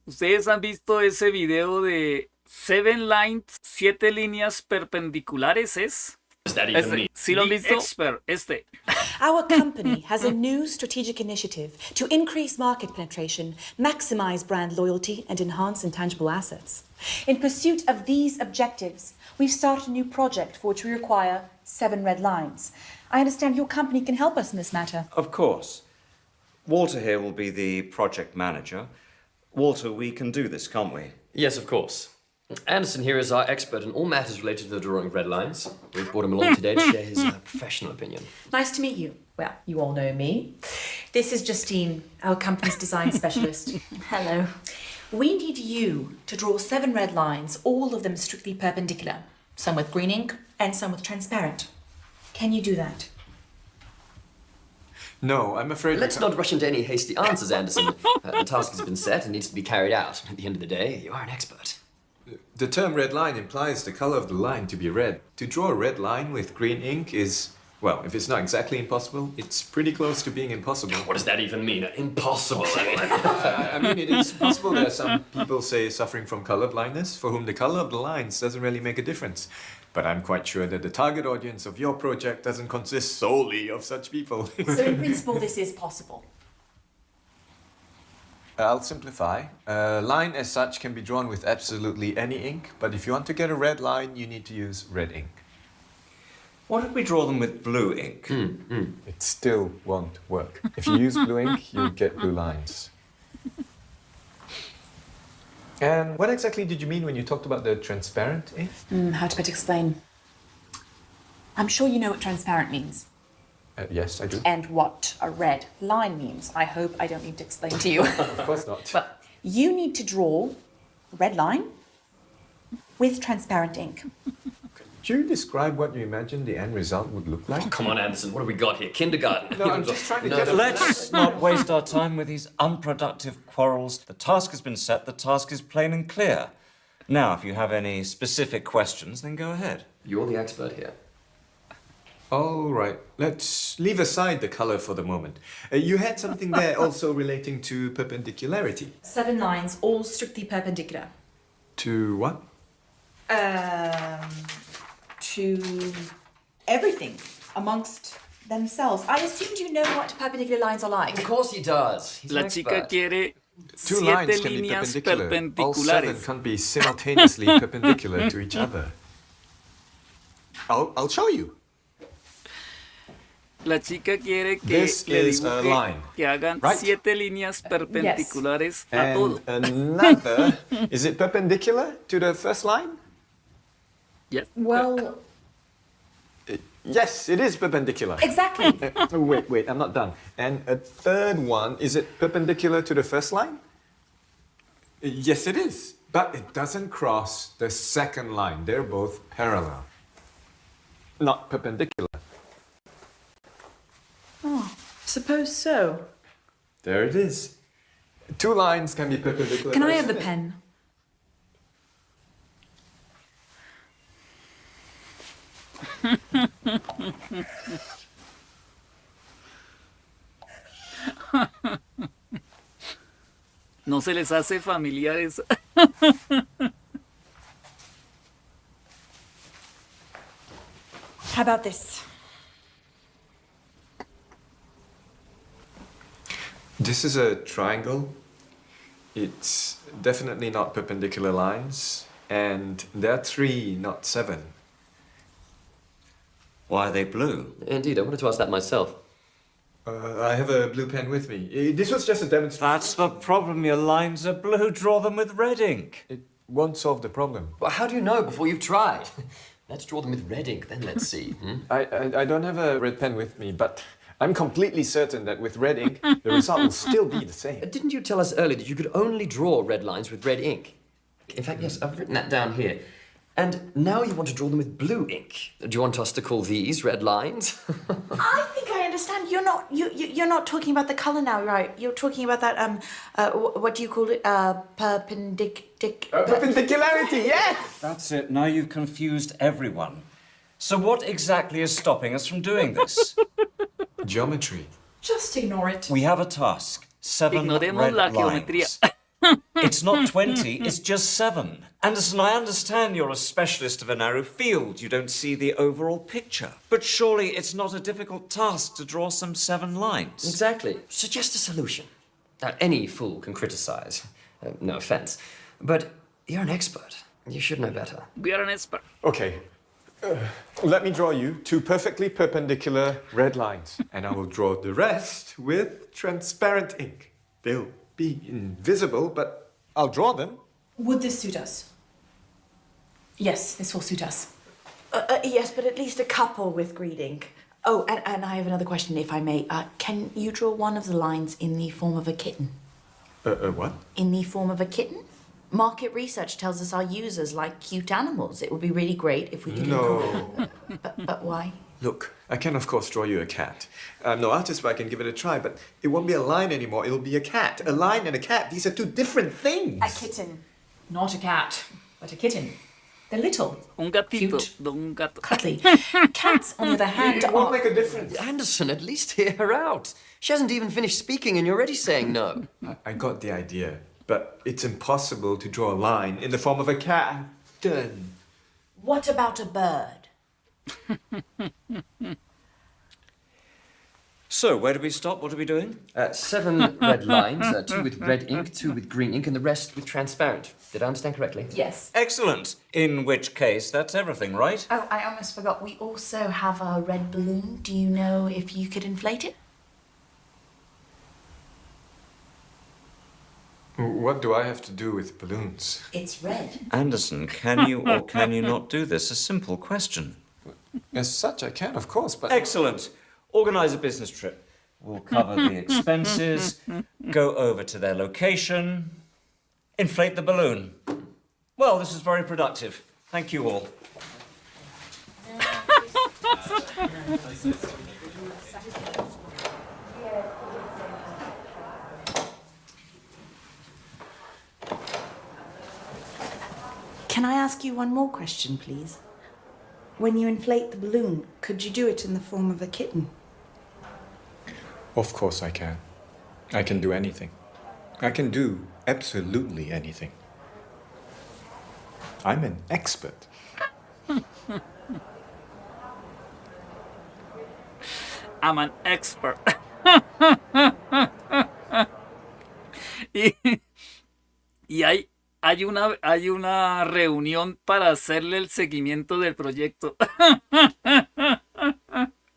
¿Ustedes han visto ese video de Seven Lines, siete líneas perpendiculares? Does that even mean? ¿Sí lo han The visto? Pero Our company has a new strategic initiative to increase market penetration, maximize brand loyalty, and enhance intangible assets. In pursuit of these objectives, we've started a new project for which we require 7 red lines. I understand your company can help us in this matter. Of course. Walter here will be the project manager. Walter, we can do this, can't we? Yes, of course. Anderson here is our expert in all matters related to the drawing of red lines. We've brought him along today to share his professional opinion. Nice to meet you. Well, you all know me. This is Justine, our company's design specialist. Hello. We need you to draw 7 red lines, all of them strictly perpendicular. Some with green ink and some with transparent. Can you do that? No, I'm afraid. Let's not rush into any hasty answers, Anderson. The task has been set and needs to be carried out. At the end of the day, you are an expert. The term red line implies the color of the line to be red. To draw a red line with green ink is, well, if it's not exactly impossible, it's pretty close to being impossible. What does that even mean? Impossible. I mean, it is possible. There are some people, say, suffering from color blindness, for whom the color of the lines doesn't really make a difference. But I'm quite sure that the target audience of your project doesn't consist solely of such people. So in principle, this is possible. I'll simplify. A line as such can be drawn with absolutely any ink, but if you want to get a red line, you need to use red ink. What if we draw them with blue ink? It still won't work. If you use blue ink, you'll get blue lines. And what exactly did you mean when you talked about the transparent ink? How to better explain? I'm sure you know what transparent means. Yes, I do. And what a red line means. I hope I don't need to explain to you. Of course not. Well, you need to draw a red line with transparent ink. Could you describe what you imagine the end result would look like? Oh, come on, Anderson. What have we got here? Kindergarten. No, I'm just trying to get Let's not waste our time with these unproductive quarrels. The task has been set, the task is plain and clear. Now, if you have any specific questions, then go ahead. You're the expert here. All right, let's leave aside the color for the moment. You had something there also relating to perpendicularity. 7 lines, all strictly perpendicular. To what? To everything amongst themselves. I assumed you know what perpendicular lines are like. Of course he does. He's la an chica expert. quiere 2 siete lines can be líneas perpendicular. All 7 perpendiculares. can't be simultaneously perpendicular to each other. I'll show you. La chica quiere que This le is a dibuje, line, que hagan right? 7 líneas perpendiculares a todo. And another, is it perpendicular to the first line? Yes. Well, Yes, it is perpendicular. exactly. Wait, I'm not done. And a third one, is it perpendicular to the first line? Yes, it is. But it doesn't cross the second line. They're both parallel, not perpendicular. Suppose so. There it is. 2 lines can be perpendicular. Can I have the pen? No se les hace familiares. How about this? This is a triangle. It's definitely not perpendicular lines. And there are 3, not 7. Why are they blue? Indeed, I wanted to ask that myself. I have a blue pen with me. This was just a demonstration. That's the problem. Your lines are blue. Draw them with red ink. It won't solve the problem. Well, how do you know before you've tried? Let's draw them with red ink, then let's see. I don't have a red pen with me, but I'm completely certain that with red ink, the result will still be the same. Didn't you tell us earlier that you could only draw red lines with red ink? In fact, yes, I've written that down here. And now you want to draw them with blue ink. Do you want us to call these red lines? I think I understand. You're not talking about the color now, right? You're talking about that what do you call it? Perpendicularity, yes! That's it. Now you've confused everyone. So what exactly is stopping us from doing this? Geometry. Just ignore it. We have a task. 7 Ignoremos red la geometría. lines. It's not 20, it's just 7. Anderson, I understand you're a specialist of a narrow field. You don't see the overall picture. But surely it's not a difficult task to draw some 7 lines. Exactly. Suggest a solution. Now, any fool can criticize. No offense. But you're an expert. You should know better. We are an expert. Okay. Let me draw you 2 perfectly perpendicular red lines. And I will draw the rest with transparent ink. They'll be invisible, but I'll draw them. Would this suit us? Yes, this will suit us. Yes, but at least a couple with green ink. Oh, and I have another question, if I may. Can you draw one of the lines in the form of a kitten? What? In the form of a kitten? Market research tells us our users like cute animals. It would be really great if we could... No. But why? Look, I can of course draw you a cat. I'm no artist, but I can give it a try, but it won't be a line anymore, it'll be a cat. A line and a cat, these are 2 different things. A kitten. Not a cat, but a kitten. They're little. Un gatito. Cute. Un gato. Cuddly. Cats, on the other hand, It won't are... make a difference. Anderson, at least hear her out. She hasn't even finished speaking and you're already saying no. I got the idea, but it's impossible to draw a line in the form of a cat. Done. What about a bird? So, where do we stop? What are we doing? 7 red lines, 2 with red ink, 2 with green ink, and the rest with transparent. Did I understand correctly? Yes. Excellent. In which case, that's everything, right? Oh, I almost forgot. We also have a red balloon. Do you know if you could inflate it? What do I have to do with balloons? It's red. Anderson, can you or can you not do this? A simple question. As such, I can, of course, but... Excellent. Organise a business trip. We'll cover the expenses, go over to their location, inflate the balloon. Well, this is very productive. Thank you all. Can I ask you one more question, please? When you inflate the balloon, could you do it in the form of a kitten? Of course I can. I can do anything. I can do absolutely anything. I'm an expert. I'm an expert. y hay una reunión para hacerle el seguimiento del proyecto.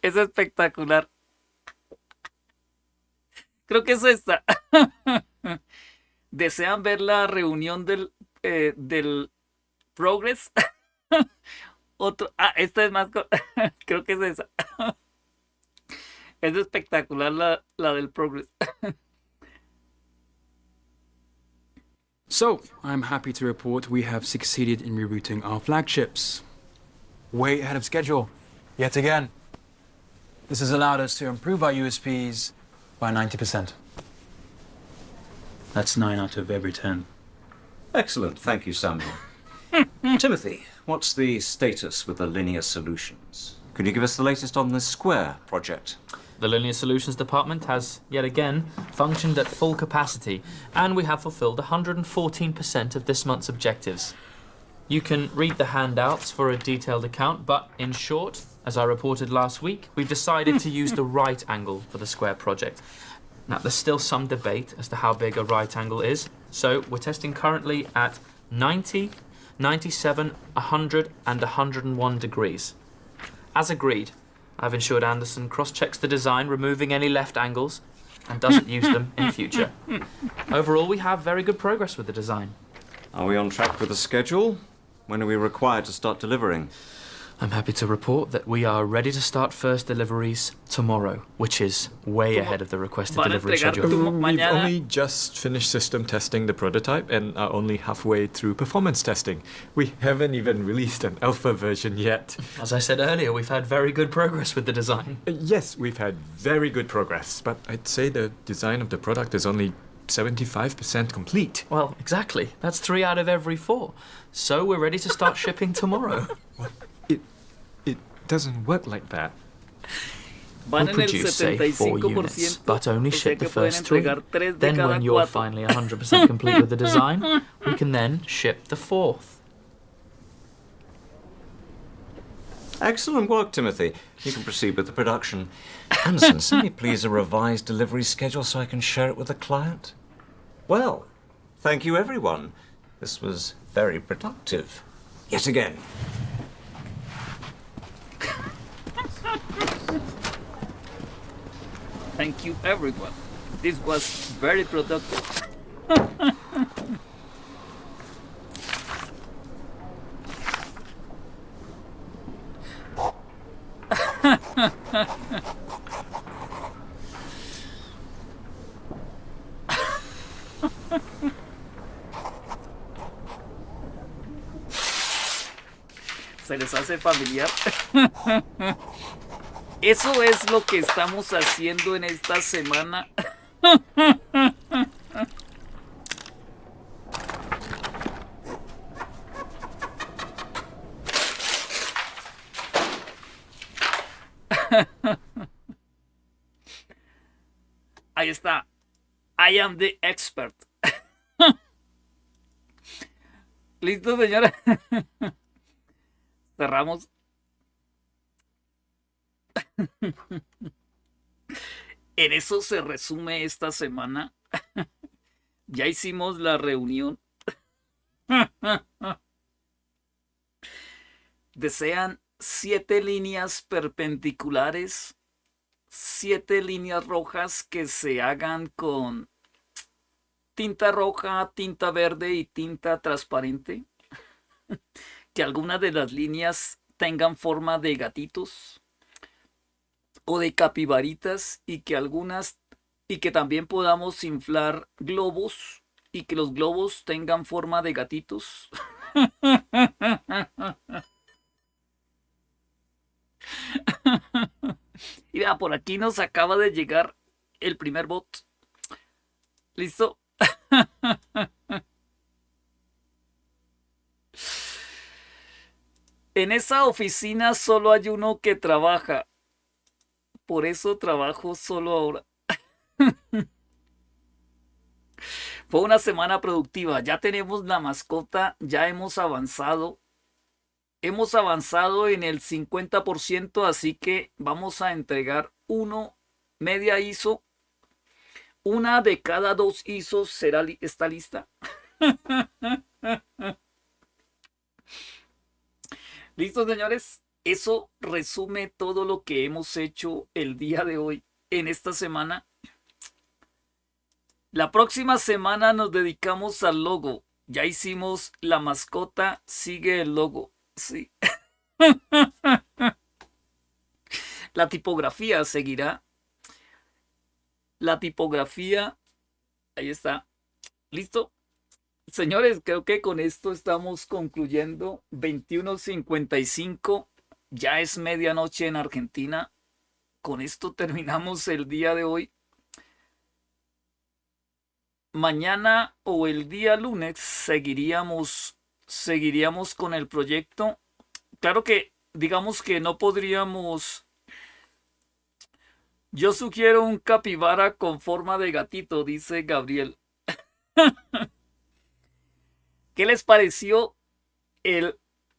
Es espectacular. Creo que es esta. ¿Desean ver la reunión del Progress? Otro. Esta es más. Creo que es esa. Es espectacular la del Progress. So, I'm happy to report we have succeeded in rerouting our flagships. Way ahead of schedule, yet again. This has allowed us to improve our USPs by 90%. That's 9 out of every 10. Excellent. Thank you, Samuel. Timothy, what's the status with the linear solutions? Could you give us the latest on the Square project? The Linear Solutions Department has, yet again, functioned at full capacity, and we have fulfilled 114% of this month's objectives. You can read the handouts for a detailed account, but in short, as I reported last week, we've decided to use the right angle for the Square project. Now, there's still some debate as to how big a right angle is, so we're testing currently at 90, 97, 100 and 101 degrees. As agreed, I've ensured Anderson cross-checks the design, removing any left angles, and doesn't use them in future. Overall, we have very good progress with the design. Are we on track with the schedule? When are we required to start delivering? I'm happy to report that we are ready to start first deliveries tomorrow, which is way ahead of the requested delivery schedule. We've only just finished system testing the prototype and are only halfway through performance testing. We haven't even released an alpha version yet. As I said earlier, we've had very good progress with the design. Yes, we've had very good progress, but I'd say the design of the product is only 75% complete. Well, exactly. That's 3 out of every 4. So we're ready to start shipping tomorrow. What? It doesn't work like that. Van We'll en el produce, say, 4 units, but only o sea ship que the pueden first 3. entregar 3 de Then cada when you're 4. finally 100% complete with the design, we can then ship the 4th. Excellent work, Timothy. You can proceed with the production. Anderson, send me please a revised delivery schedule so I can share it with the client. Well, thank you, everyone. This was very productive. Yet again. Thank you, everyone. This was very productive. Se les hace familiar. Eso es lo que estamos haciendo en esta semana. Ahí está. I am the expert. ¿Listo, señora? Cerramos. En eso se resume esta semana. Ya hicimos la reunión. Desean 7 líneas perpendiculares, 7 líneas rojas que se hagan con tinta roja, tinta verde y tinta transparente. Que algunas de las líneas tengan forma de gatitos o de capibaritas y que también podamos inflar globos y que los globos tengan forma de gatitos. Y vea, por aquí nos acaba de llegar el primer bot. ¿Listo? En esa oficina solo hay uno que trabaja. Por eso trabajo solo ahora. Fue una semana productiva. Ya tenemos la mascota. Ya hemos avanzado. Hemos avanzado en el 50%. Así que vamos a entregar media ISO. Una de cada 2 ISOs está lista. ¿Listo, señores? Eso resume todo lo que hemos hecho el día de hoy, en esta semana. La próxima semana nos dedicamos al logo. Ya hicimos la mascota, sigue el logo. Sí. La tipografía seguirá. La tipografía, ahí está. ¿Listo? Señores, creo que con esto estamos concluyendo. 21:55. Ya es medianoche en Argentina. Con esto terminamos el día de hoy. Mañana o el día lunes seguiríamos con el proyecto. Claro que digamos que no podríamos. Yo sugiero un capibara con forma de gatito, dice Gabriel. ¿Qué les pareció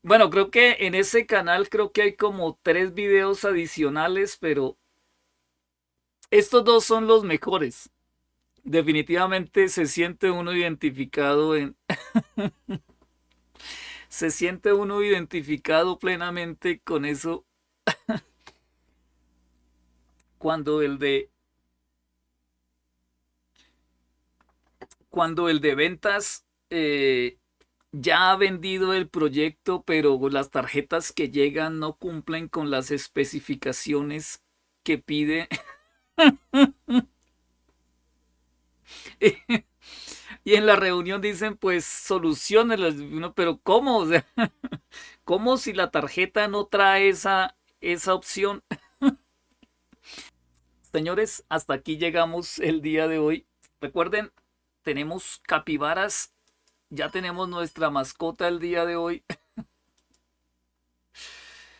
Bueno, creo que en ese canal creo que hay como 3 videos adicionales, pero estos 2 son los mejores. Definitivamente se siente uno identificado se siente uno identificado plenamente con eso. Cuando el de ventas ya ha vendido el proyecto, pero las tarjetas que llegan no cumplen con las especificaciones que pide. Y en la reunión dicen, pues soluciónelas. Pero ¿cómo? O sea, ¿cómo si la tarjeta no trae esa opción? Señores, hasta aquí llegamos el día de hoy. Recuerden, tenemos capibaras. Ya tenemos nuestra mascota el día de hoy.